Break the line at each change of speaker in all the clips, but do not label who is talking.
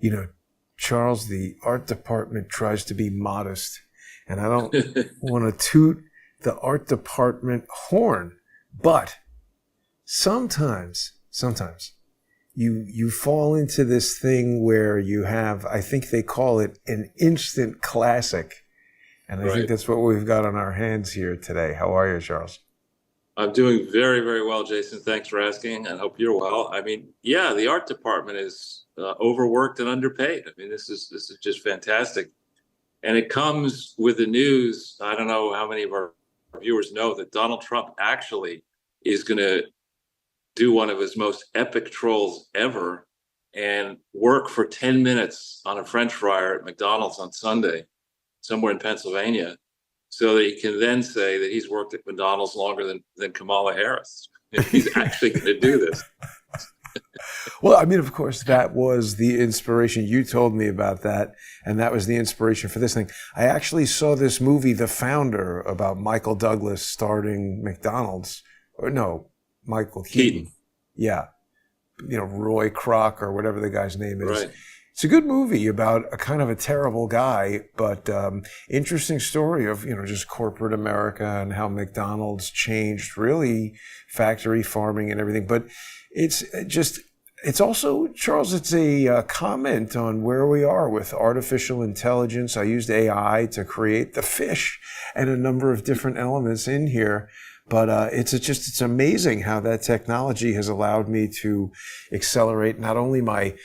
You know, Charles, the art department tries to be modest, and I don't want to toot the art department horn, but sometimes you fall into this thing where you have, I think they call it an instant classic. And I think
Right.
that's what we've got on our hands here today. How are you, Charles?
I'm doing very, very well, Jason. Thanks for asking, and hope you're well. I mean, yeah, the art department is overworked and underpaid. I mean, this is just fantastic, and it comes with the news. I don't know how many of our viewers know that Donald Trump actually is going to do one of his most epic trolls ever and work for 10 minutes on a French fryer at McDonald's on Sunday, somewhere in Pennsylvania, so that he can then say that he's worked at McDonald's longer than Kamala Harris. He's actually going to do this.
Well, I mean, of course, that was the inspiration. You told me about that, and that was the inspiration for this thing. I actually saw this movie, The Founder, about Michael Douglas starting McDonald's. Or no, Michael Keaton.
Keaton,
Yeah. Roy Kroc or whatever the guy's name is.
right?
It's a good movie about a kind of a terrible guy, but interesting story of, just corporate America and how McDonald's changed really factory farming and everything. But it's also, Charles, it's a comment on where we are with artificial intelligence. I used AI to create the fish and a number of different elements in here. But it's amazing how that technology has allowed me to accelerate not only my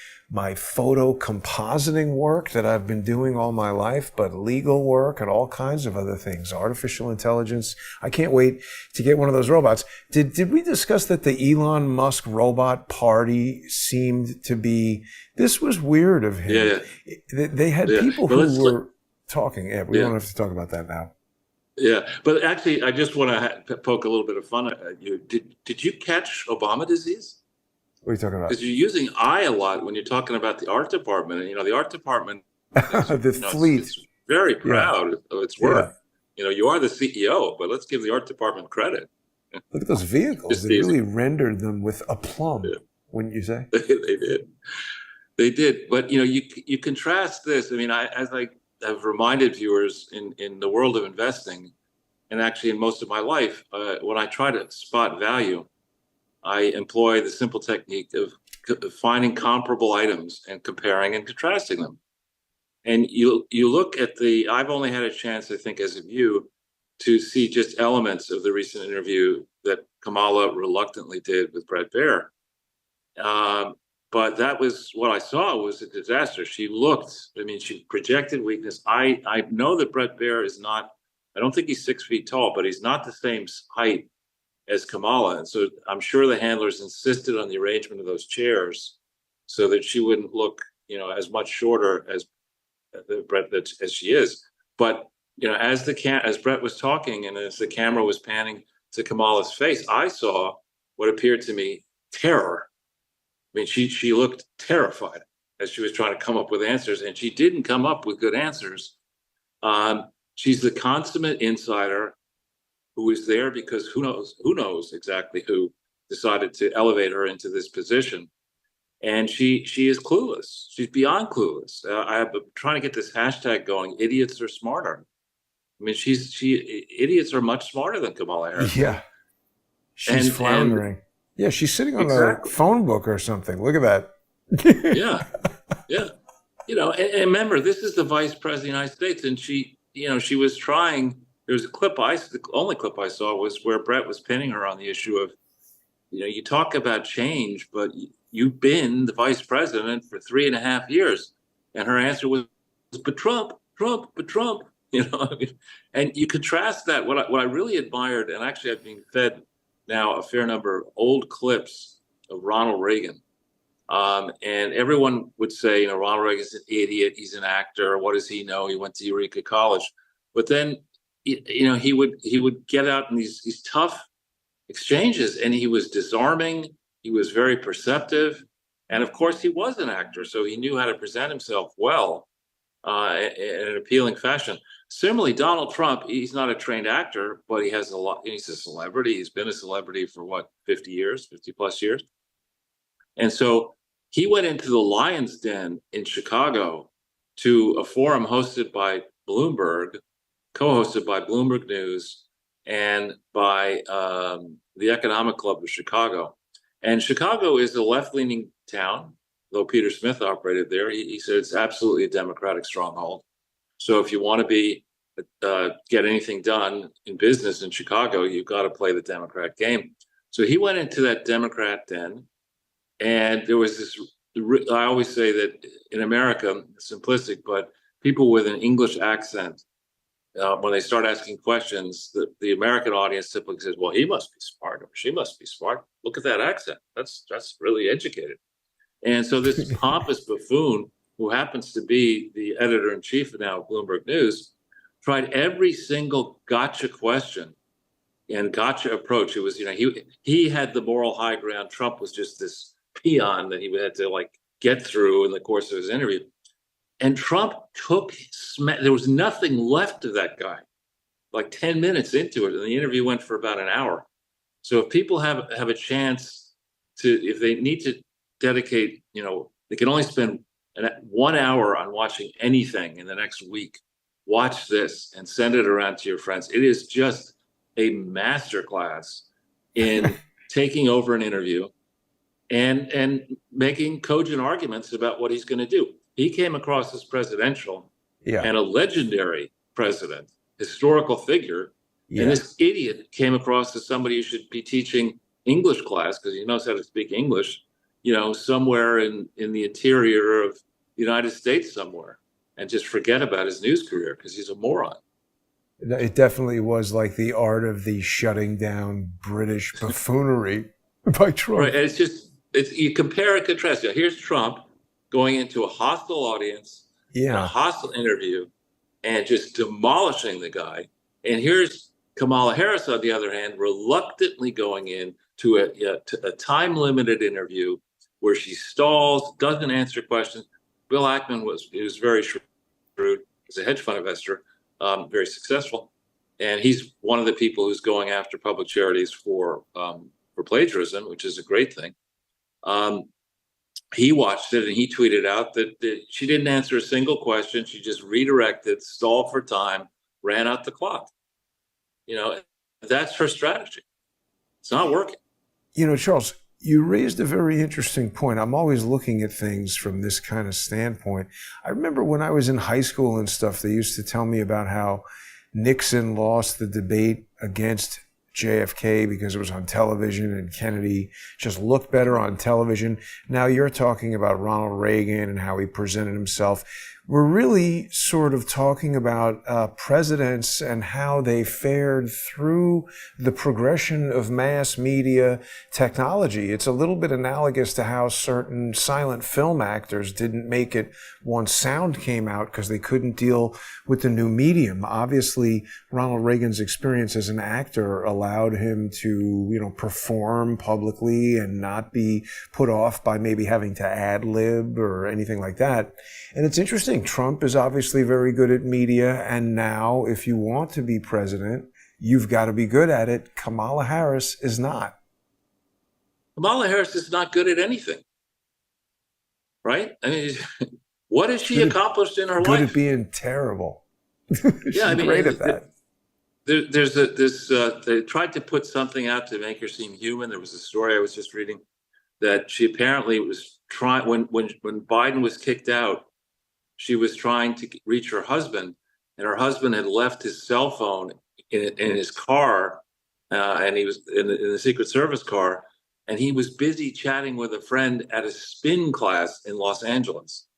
photo compositing work that I've been doing all my life, but legal work and all kinds of other things. Artificial intelligence. I can't wait to get one of those robots. Did we discuss that the Elon Musk robot party seemed to be, this was weird of him.
Yeah,
They had
yeah.
people
But
who were talking. Yeah, we
yeah,
don't have to talk about that now.
yeah. But actually, I just want to poke a little bit of fun at you. Did you catch Obama disease?
What are you talking about?
Because you're using I a lot when you're talking about the art department. And, the art department is,
The fleet.
it's very
Yeah.
proud of its
Yeah.
work. You are the CEO, but let's give the art department credit.
Look at those vehicles.
Just
They
teasing.
really rendered them with aplomb,
Yeah,
wouldn't you say?
they did. They did. But, you contrast this. I mean, as I have reminded viewers in the world of investing, and actually in most of my life, when I try to spot value, I employ the simple technique of finding comparable items and comparing and contrasting them. And you look at I've only had a chance, I think, as of you, to see just elements of the recent interview that Kamala reluctantly did with Brett Baer. But that was what I saw was a disaster. She projected weakness. I know that Brett Baer is not, I don't think he's 6 feet tall, but he's not the same height as Kamala. And so I'm sure the handlers insisted on the arrangement of those chairs so that she wouldn't look, as much shorter as Brett as she is. But as Brett was talking and as the camera was panning to Kamala's face, I saw what appeared to me terror. I mean, she looked terrified as she was trying to come up with answers, and she didn't come up with good answers. She's the consummate insider who is there because who knows exactly who decided to elevate her into this position. And she is clueless. She's beyond clueless. I'm trying to get this hashtag going. Idiots are smarter. I mean, idiots are much smarter than Kamala Harris.
Yeah. She's
And
floundering. Yeah, she's sitting on a
exactly.
phone book or something. Look at that.
Yeah. Yeah. And remember, this is the vice president of the United States. And she was trying. There was a clip the only clip I saw was where Brett was pinning her on the issue of, you talk about change, but you've been the vice president for 3.5 years. And her answer was, but Trump, but Trump, and you contrast that. What I really admired, and actually I've been fed now a fair number of old clips of Ronald Reagan. And everyone would say, Ronald Reagan's an idiot. He's an actor. What does he know? He went to Eureka College. But then, he would get out in these tough exchanges, and he was disarming. He was very perceptive, and of course, he was an actor, so he knew how to present himself well in an appealing fashion. Similarly, Donald Trump, he's not a trained actor, but he has a lot. He's a celebrity. He's been a celebrity for 50 years, 50 plus years, and so He went into the Lion's Den in Chicago to a forum hosted by Bloomberg, co-hosted by Bloomberg News and by the Economic Club of Chicago. And Chicago is a left-leaning town, though Peter Smith operated there. He said it's absolutely a Democratic stronghold. So if you want to be get anything done in business in Chicago, you've got to play the Democrat game. So he went into that Democrat den, and there was this. I always say that in America, simplistic, but people with an English accent, when they start asking questions, the American audience typically says, "Well, he must be smart, or she must be smart. Look at that accent. That's really educated." And so this pompous buffoon, who happens to be the editor-in-chief now of Bloomberg News, tried every single gotcha question and gotcha approach. It was, he had the moral high ground. Trump was just this peon that he had to like get through in the course of his interview. And Trump there was nothing left of that guy, like 10 minutes into it. And the interview went for about an hour. So if people have a chance if they need to dedicate, they can only spend 1 hour on watching anything in the next week. Watch this and send it around to your friends. It is just a masterclass in taking over an interview and making cogent arguments about what he's going to do. He came across as presidential and a legendary president, historical figure. Yeah. And this idiot came across as somebody who should be teaching English class because he knows how to speak English, somewhere in the interior of the United States somewhere, and just forget about his news career because he's a moron.
It definitely was like the art of the shutting down British buffoonery by Trump.
Right, and you compare and contrast. Here's Trump going into a hostile audience, a hostile interview, and just demolishing the guy. And here's Kamala Harris, on the other hand, reluctantly going in to a time-limited interview where she stalls, doesn't answer questions. Bill Ackman was very shrewd. He's a hedge fund investor, very successful, and he's one of the people who's going after public charities for plagiarism, which is a great thing. He watched it and he tweeted out that she didn't answer a single question. She just redirected, stalled for time, ran out the clock. That's her strategy. It's not working.
Charles, you raised a very interesting point. I'm always looking at things from this kind of standpoint. I remember when I was in high school and stuff, they used to tell me about how Nixon lost the debate against JFK because it was on television and Kennedy just looked better on television. Now you're talking about Ronald Reagan and how he presented himself. We're really sort of talking about presidents and how they fared through the progression of mass media technology. It's a little bit analogous to how certain silent film actors didn't make it once sound came out because they couldn't deal with the new medium. Obviously, Ronald Reagan's experience as an actor allowed him to, perform publicly and not be put off by maybe having to ad-lib or anything like that. And it's interesting. Trump is obviously very good at media, and now if you want to be president, you've got to be good at it. Kamala Harris is not.
Kamala Harris is not good at anything, right? I mean, what has she accomplished in her life?
Good at being terrible. She's great at that.
They tried to put something out to make her seem human. There was a story I was just reading that she apparently was trying, when Biden was kicked out, she was trying to reach her husband, and her husband had left his cell phone in his car, and he was in the Secret Service car, and he was busy chatting with a friend at a spin class in Los Angeles.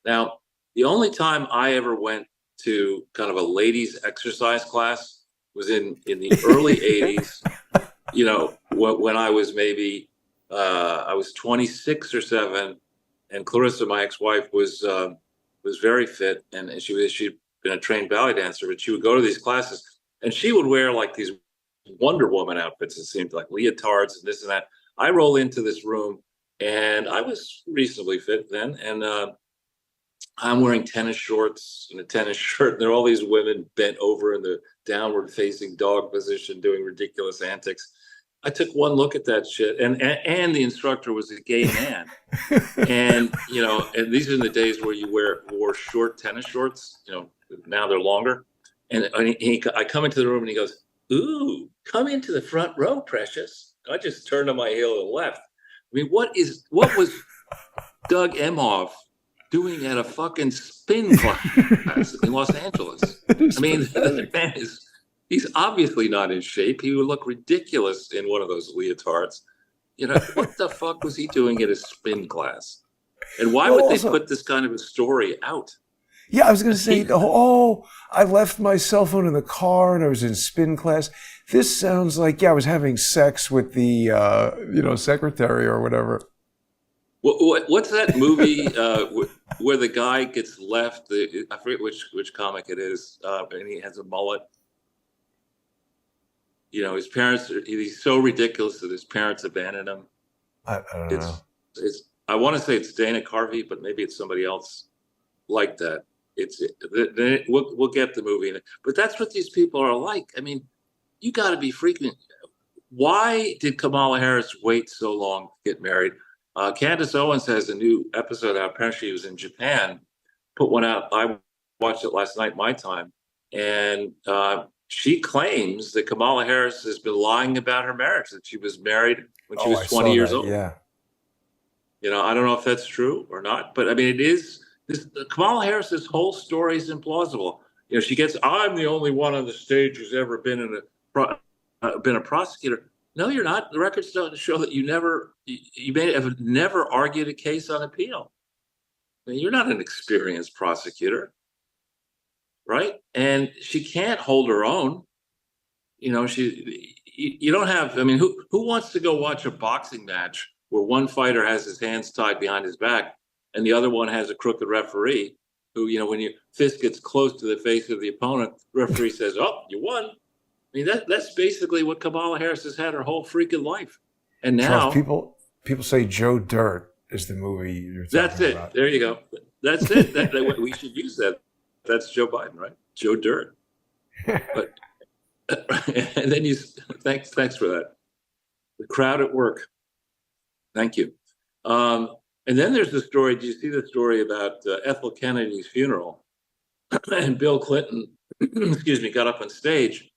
Now, the only time I ever went to kind of a ladies' exercise class was in the early 80s, when I was maybe, I was 26 or 7, and Clarissa, my ex-wife, was very fit, and she'd been a trained ballet dancer, but she would go to these classes, and she would wear like these Wonder Woman outfits, it seemed like leotards and this and that. I roll into this room, and I was reasonably fit then, and I'm wearing tennis shorts and a tennis shirt, and there are all these women bent over in the downward-facing dog position doing ridiculous antics. I took one look at that shit, and the instructor was a gay man, and and these are the days where you wore short tennis shorts. Now they're longer, and I come into the room and he goes, "Ooh, come into the front row, precious." I just turned on my heel and left. I mean, what was Doug Emhoff doing at a fucking spin class in Los Angeles? I mean, the man he's obviously not in shape. He would look ridiculous in one of those leotards. What the fuck was he doing at a spin class? And why would they put this kind of a story out?
Yeah, I was going to say, I left my cell phone in the car and I was in spin class. This sounds like, I was having sex with the, secretary or whatever.
What's that movie where the guy gets left? I forget which comic it is, and he has a mullet. His parents, he's so ridiculous that his parents abandoned him.
I don't know.
I want to say it's Dana Carvey, but maybe it's somebody else like that. We'll get the movie in it. But that's what these people are like. I mean, you got to be freaking. Why did Kamala Harris wait so long to get married? Candace Owens has a new episode out. Apparently she was in Japan, put one out. I watched it last night, my time. And she claims that Kamala Harris has been lying about her marriage, that she was married when she was 20 years old.
Yeah.
I don't know if that's true or not, but I mean, it is. Kamala Harris's whole story is implausible. She gets, I'm the only one on the stage who's ever been a prosecutor. No, you're not. The records don't show that you may have never argued a case on appeal. I mean, you're not an experienced prosecutor, right? And she can't hold her own. You don't have. I mean, who wants to go watch a boxing match where one fighter has his hands tied behind his back and the other one has a crooked referee who, when your fist gets close to the face of the opponent, the referee says, "Oh, you won." I mean, that's basically what Kamala Harris has had her whole freaking life. And now
Charles, people say Joe Dirt is the movie you're talking about.
That's it. There you go. That's it. We should use that. That's Joe Biden, right? Joe Dirt. But and then thanks for that. The crowd at work. Thank you. And then there's the story. Do you see the story about Ethel Kennedy's funeral? And Bill Clinton, got up on stage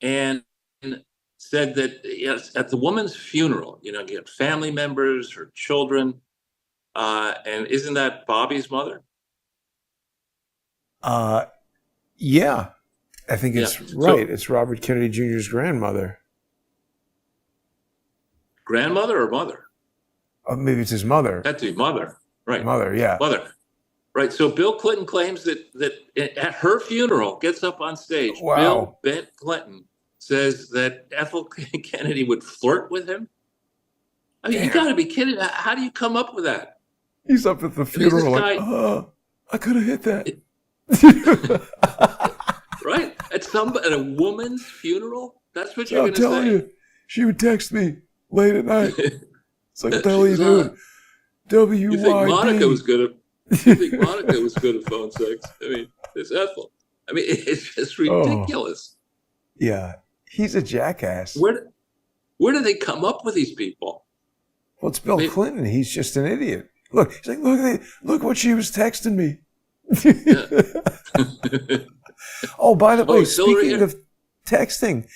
and said that at the woman's funeral, you had family members, her children, and isn't that Bobby's mother?
Yeah, I think it's right. It's Robert Kennedy Jr.'s grandmother.
Grandmother or mother?
Maybe it's his mother.
That's his mother, right?
Mother, yeah.
Mother, right. So Bill Clinton claims that at her funeral, gets up on stage.
Wow.
Bill Clinton says that Ethel Kennedy would flirt with him. I mean, You got to be kidding! How do you come up with that?
He's up at the funeral I could have hit that.
Right? At a woman's funeral? That's what you're going to say?
I'm telling you, she would text me late at night. It's like, what the hell are you doing? W-Y-D.
You think Monica was good at phone sex? I mean, it's Ethel. I mean, it's just ridiculous.
Yeah. He's a jackass.
Where do they come up with these people?
Well, it's Bill Clinton. He's just an idiot. Look, he's like, look what she was texting me. Oh, by the way, speaking of texting,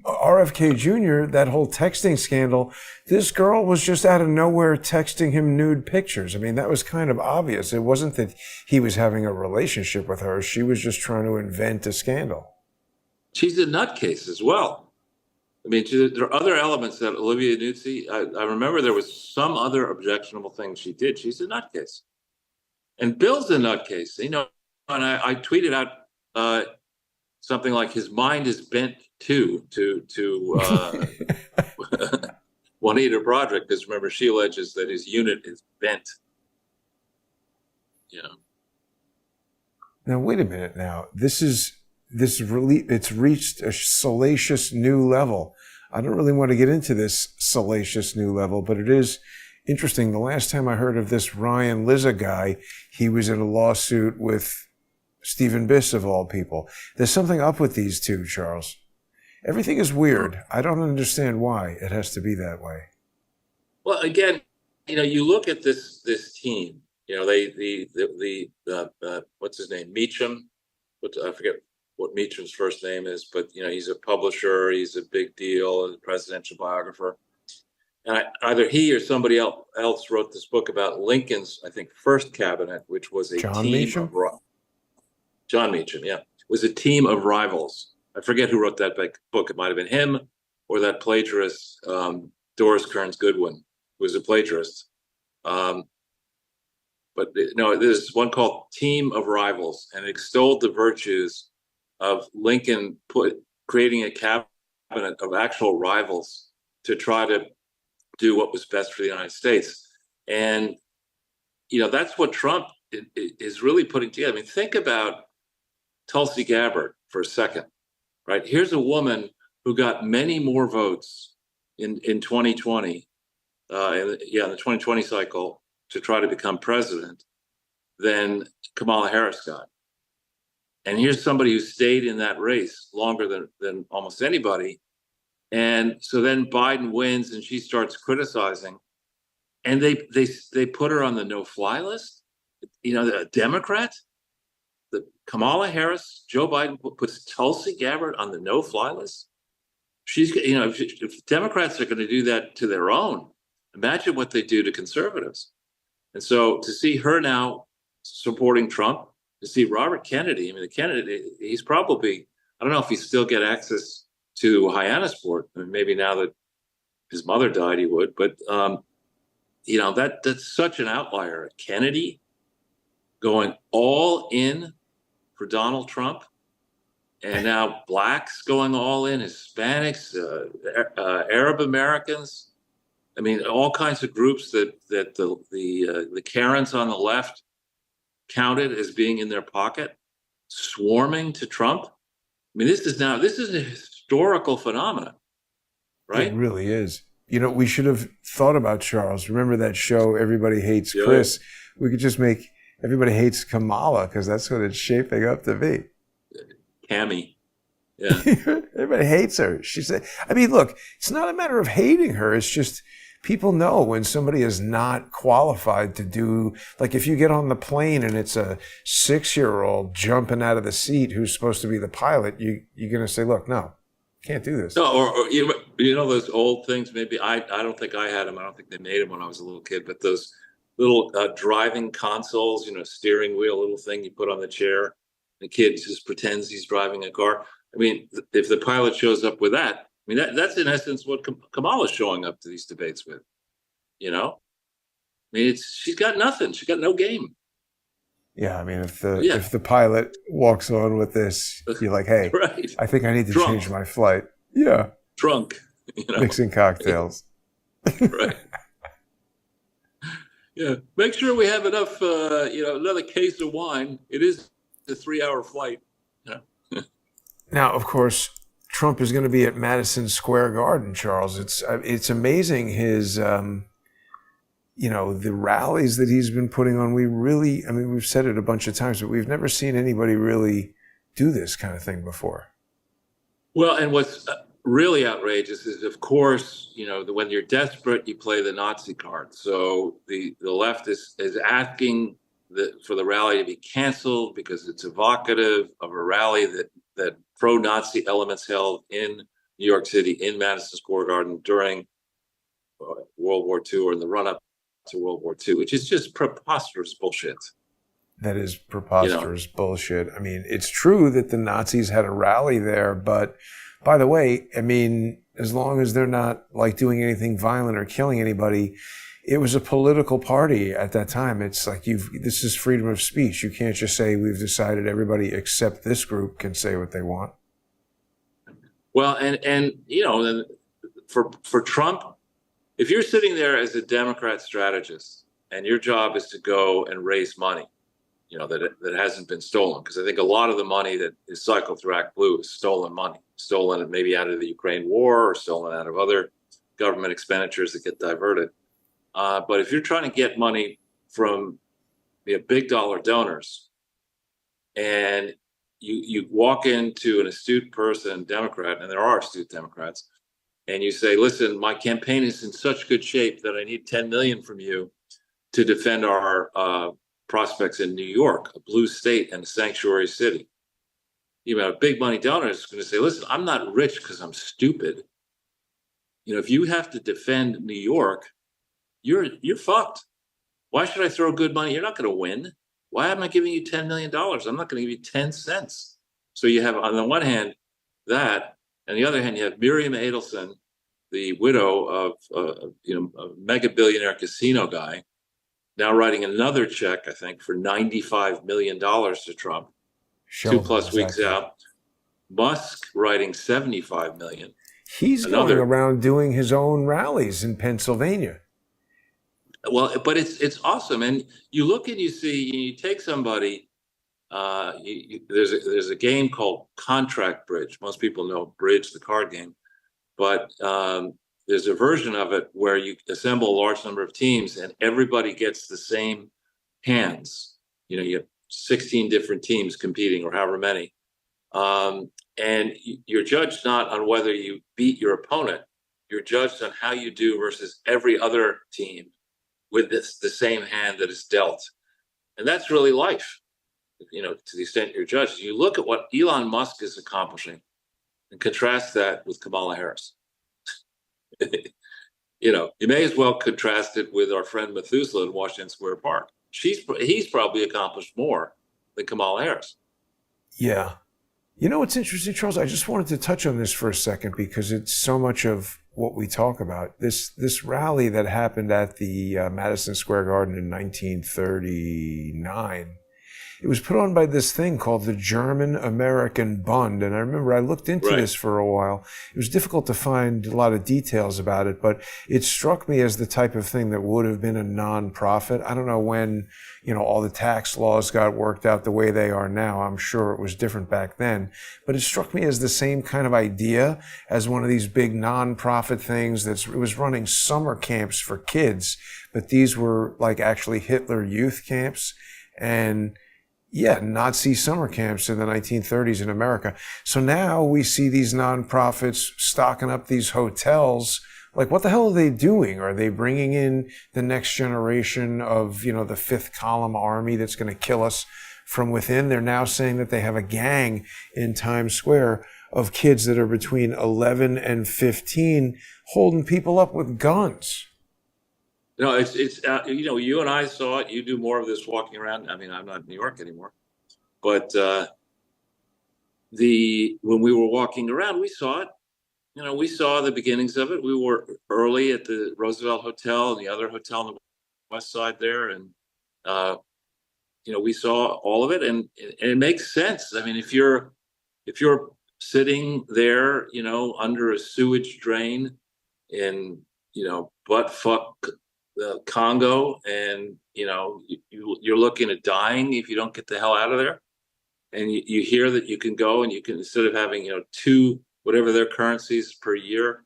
RFK Jr., that whole texting scandal, this girl was just out of nowhere texting him nude pictures. I mean, that was kind of obvious. It wasn't that he was having a relationship with her. She was just trying to invent a scandal.
She's a nutcase as well. I mean, there are other elements that Olivia Nuzzi, I remember there was some other objectionable thing she did. She's a nutcase. And Bill's a nutcase, and I tweeted out something like his mind is bent to Juanita Broderick, because remember, she alleges that his unit is bent.
Now, wait a minute now. It's reached a salacious new level. I don't really want to get into this salacious new level, but it is interesting. The last time I heard of this Ryan Lizza guy, he was in a lawsuit with Stephen Biss, of all people. There's something up with these two, Charles. Everything is weird. I don't understand why it has to be that way.
Well, again, you look at this team. They what's his name, Meacham. I forget what Meacham's first name is, but he's a publisher. He's a big deal, a presidential biographer. And either he or somebody else wrote this book about Lincoln's, I think, first cabinet, which was a
John
team
Meacham?
of John Meacham. Yeah, was a team of rivals. I forget who wrote that book. It might have been him or that plagiarist, Doris Kearns Goodwin, who was a plagiarist. But no, there's one called Team of Rivals, and it extolled the virtues of Lincoln creating a cabinet of actual rivals to try to do what was best for the United States. And that's what Trump is really putting together. I mean, think about Tulsi Gabbard for a second, right? Here's a woman who got many more votes in 2020, in the 2020 cycle, to try to become president than Kamala Harris got. And here's somebody who stayed in that race longer than almost anybody. And so then Biden wins and she starts criticizing, and they put her on the no-fly list. The Democrat, Kamala Harris, Joe Biden puts Tulsi Gabbard on the no-fly list. She's, if Democrats are going to do that to their own, imagine what they do to conservatives. And so to see her now supporting Trump, to see Robert Kennedy, I mean, he's probably, I don't know if he still get access to Hyannisport. I mean, maybe now that his mother died, he would. But, that's such an outlier. Kennedy going all in for Donald Trump. And now blacks going all in, Hispanics, Arab Americans. I mean, all kinds of groups that the Karens on the left counted as being in their pocket, swarming to Trump. I mean, this is a historical phenomenon, right?
It really is. We should have thought about Charles. Remember that show, Everybody Hates Chris? We could just make Everybody Hates Kamala, because that's what it's shaping up to be.
Cammy. Yeah.
Everybody hates her. She said, I mean, look, it's not a matter of hating her. It's just people know when somebody is not qualified to do, like if you get on the plane and it's a 6-year-old jumping out of the seat who's supposed to be the pilot, you're going to say, look, no, can't do this.
No, or those old things, maybe I don't think I had them. I don't think they made them when I was a little kid, but those little driving consoles, steering wheel, little thing you put on the chair. The kid just pretends he's driving a car. I mean, if the pilot shows up with that, I mean, that's in essence what Kamala's showing up to these debates with, I mean, she's got nothing. She's got no game.
Yeah, I mean, if the pilot walks on with this, you're like, hey,
right.
I think I need to change my flight. Yeah.
Drunk.
Mixing cocktails.
Right. Yeah. Make sure we have enough, another case of wine. It is a 3-hour flight.
Now, of course, Trump is going to be at Madison Square Garden, Charles. It's amazing his, the rallies that he's been putting on. We've said it a bunch of times, but we've never seen anybody really do this kind of thing before.
Well, and what's really outrageous is, of course, when you're desperate, you play the Nazi card. So the left is asking for the rally to be canceled because it's evocative of a rally that pro-Nazi elements held in New York City, in Madison Square Garden during World War II or in the run-up to World War II, which is just preposterous bullshit.
That is preposterous bullshit. I mean, it's true that the Nazis had a rally there, but by the way, I mean, as long as they're not like doing anything violent or killing anybody, it was a political party at that time. It's like this is freedom of speech. You can't just say we've decided everybody except this group can say what they want.
Well, and for Trump, if you're sitting there as a Democrat strategist and your job is to go and raise money, that hasn't been stolen, because I think a lot of the money that is cycled through Act Blue is stolen money, stolen maybe out of the Ukraine war or stolen out of other government expenditures that get diverted. But if you're trying to get money from big dollar donors and you walk into an astute person, Democrat, and there are astute Democrats, and you say, listen, my campaign is in such good shape that I need 10 million from you to defend our prospects in New York, a blue state and a sanctuary city. You know, a big money donor is going to say, listen, I'm not rich because I'm stupid. You know, if you have to defend New York, you're fucked. Why should I throw good money? You're not going to win. Why am I giving you $10 million? I'm not going to give you 10 cents. So you have, on the one hand, that, and the other hand, you have Miriam Adelson, the widow of a mega billionaire casino guy, now writing another check, I think, for $95 million to Trump,
Sheldon,
2+ weeks
exactly.
out. Musk writing $75 million.
He's going around doing his own rallies in Pennsylvania.
Well, but it's awesome, and you look and you see, you take somebody. There's a game called Contract Bridge. Most people know Bridge, the card game, but there's a version of it where you assemble a large number of teams and everybody gets the same hands. You know, you have 16 different teams competing, or however many, and you're judged not on whether you beat your opponent. You're judged on how you do versus every other team with the same hand that is dealt. And that's really life, you know, to the extent you're judged. You look at what Elon Musk is accomplishing and contrast that with Kamala Harris. You know, you may as well contrast it with our friend Methuselah in Washington Square Park. He's probably accomplished more than Kamala Harris.
Yeah. You know what's interesting, Charles? I just wanted to touch on this for a second because it's so much of what we talk about. This rally that happened at the Madison Square Garden in 1939, it was put on by this thing called the German American Bund. And I remember I looked into this for a while. It was difficult to find a lot of details about it, but it struck me as the type of thing that would have been a nonprofit. I don't know when, you know, all the tax laws got worked out the way they are now. I'm sure it was different back then, but it struck me as the same kind of idea as one of these big nonprofit things it was running summer camps for kids, but these were like actually Hitler youth camps and Nazi summer camps in the 1930s in America. So now we see these nonprofits stocking up these hotels. Like, what the hell are they doing? Are they bringing in the next generation of, you know, the fifth column army that's going to kill us from within? They're now saying that they have a gang in Times Square of kids that are between 11 and 15 holding people up with guns.
No, it's you know, you and I saw it. You do more of this walking around. I mean, I'm not in New York anymore, but when we were walking around, we saw it. You know, we saw the beginnings of it. We were early at the Roosevelt Hotel and the other hotel on the west side there, and you know, we saw all of it, and it makes sense. I mean, if you're sitting there, you know, under a sewage drain in, you know, buttfuck the Congo, and you know, you're looking at dying if you don't get the hell out of there, and you hear that you can go and you can, instead of having, you know, 2 whatever their currencies per year,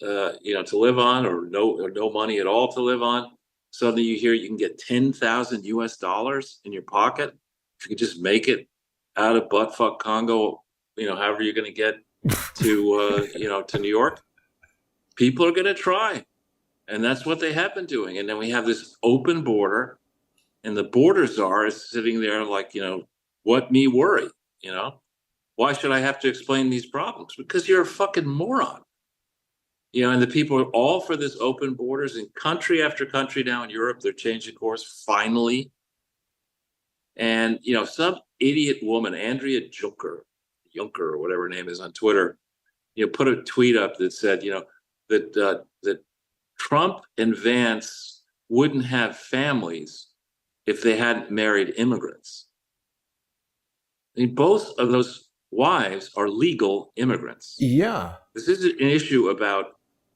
you know, to live on, or no money at all to live on, suddenly you hear you can get $10,000 in your pocket if you can just make it out of buttfuck Congo, you know, however you're going to get to you know, to New York. People are going to try. And that's what they have been doing. And then we have this open border, and the border czar is sitting there like, you know, what me worry, you know? Why should I have to explain these problems? Because you're a fucking moron. You know, and the people are all for this open borders, in country after country now in Europe. They're changing course finally. And, you know, some idiot woman, Andrea Juncker or whatever her name is on Twitter, you know, put a tweet up that said, you know, that Trump and Vance wouldn't have families if they hadn't married immigrants. I mean, both of those wives are legal immigrants.
Yeah.
This isn't an issue about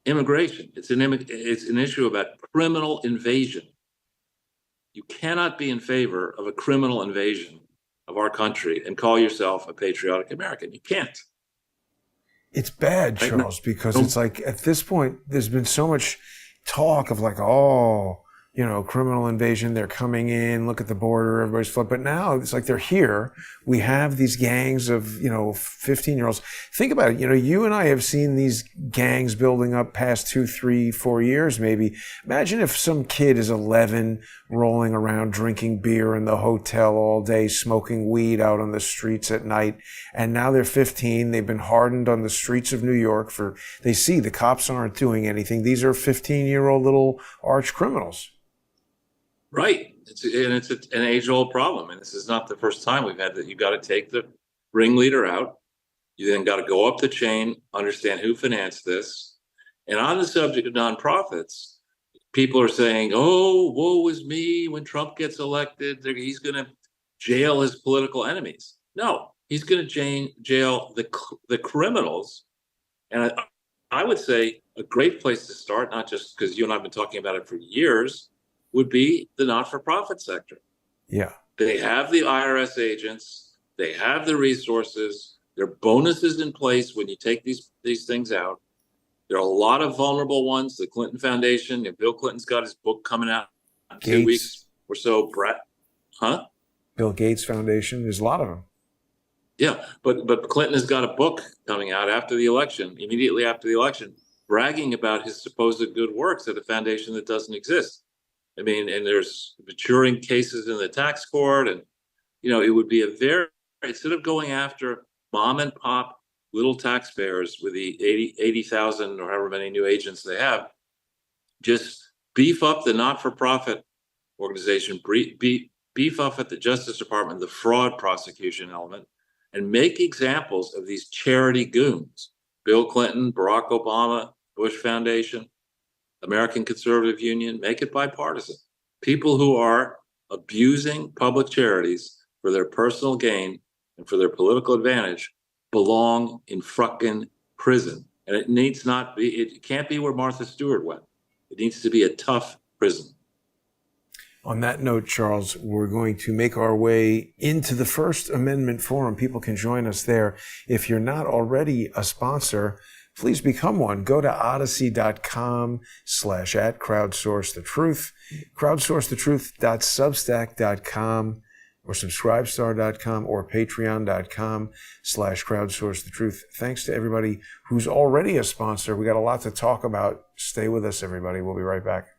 immigration. It's an issue about criminal invasion. You cannot be in favor of a criminal invasion of our country and call yourself a patriotic American. You can't.
It's bad, Charles, because it's like at this point, there's been so much talk of like, oh, criminal invasion. They're coming in, look at the border, everybody's flooded. But now it's like they're here. We have these gangs of, 15-year-olds. Think about it. You and I have seen these gangs building up past 2, 3, 4 years, maybe. Imagine if some kid is 11 rolling around drinking beer in the hotel all day, smoking weed out on the streets at night. And now they're 15. They've been hardened on the streets of New York they see the cops aren't doing anything. These are 15-year-old little arch criminals.
Right. It's an age-old problem. And this is not the first time we've had that. You've got to take the ringleader out. You then got to go up the chain, understand who financed this. And on the subject of nonprofits, people are saying, oh, woe is me when Trump gets elected. He's going to jail his political enemies. No, he's going to jail the criminals. And I would say a great place to start, not just because you and I have been talking about it for years, would be the not-for-profit sector.
Yeah.
They have the IRS agents. They have the resources. There are bonuses in place when you take these things out. There are a lot of vulnerable ones. The Clinton Foundation, Bill Clinton's got his book coming out in 2 weeks or so.
Bill Gates Foundation. There's a lot of them.
Yeah, but Clinton has got a book coming out after the election, immediately after the election, bragging about his supposed good works at a foundation that doesn't exist. I mean, and there's maturing cases in the tax court, and it would be instead of going after mom and pop little taxpayers with the 80,000 or however many new agents they have, just beef up the not-for-profit organization, beef up at the Justice Department the fraud prosecution element, and make examples of these charity goons. Bill Clinton, Barack Obama, Bush Foundation, American Conservative Union, make it bipartisan. People who are abusing public charities for their personal gain and for their political advantage belong in fucking prison. And it can't be where Martha Stewart went. It needs to be a tough prison.
On that note, Charles, we're going to make our way into the First Amendment Forum. People can join us there. If you're not already a sponsor, please become one. Go to odyssey.com/@crowdsourcethetruth, crowdsourcethetruth.substack.com, or subscribestar.com, or patreon.com/crowdsourcethetruth. Thanks to everybody who's already a sponsor. We got a lot to talk about. Stay with us, everybody. We'll be right back.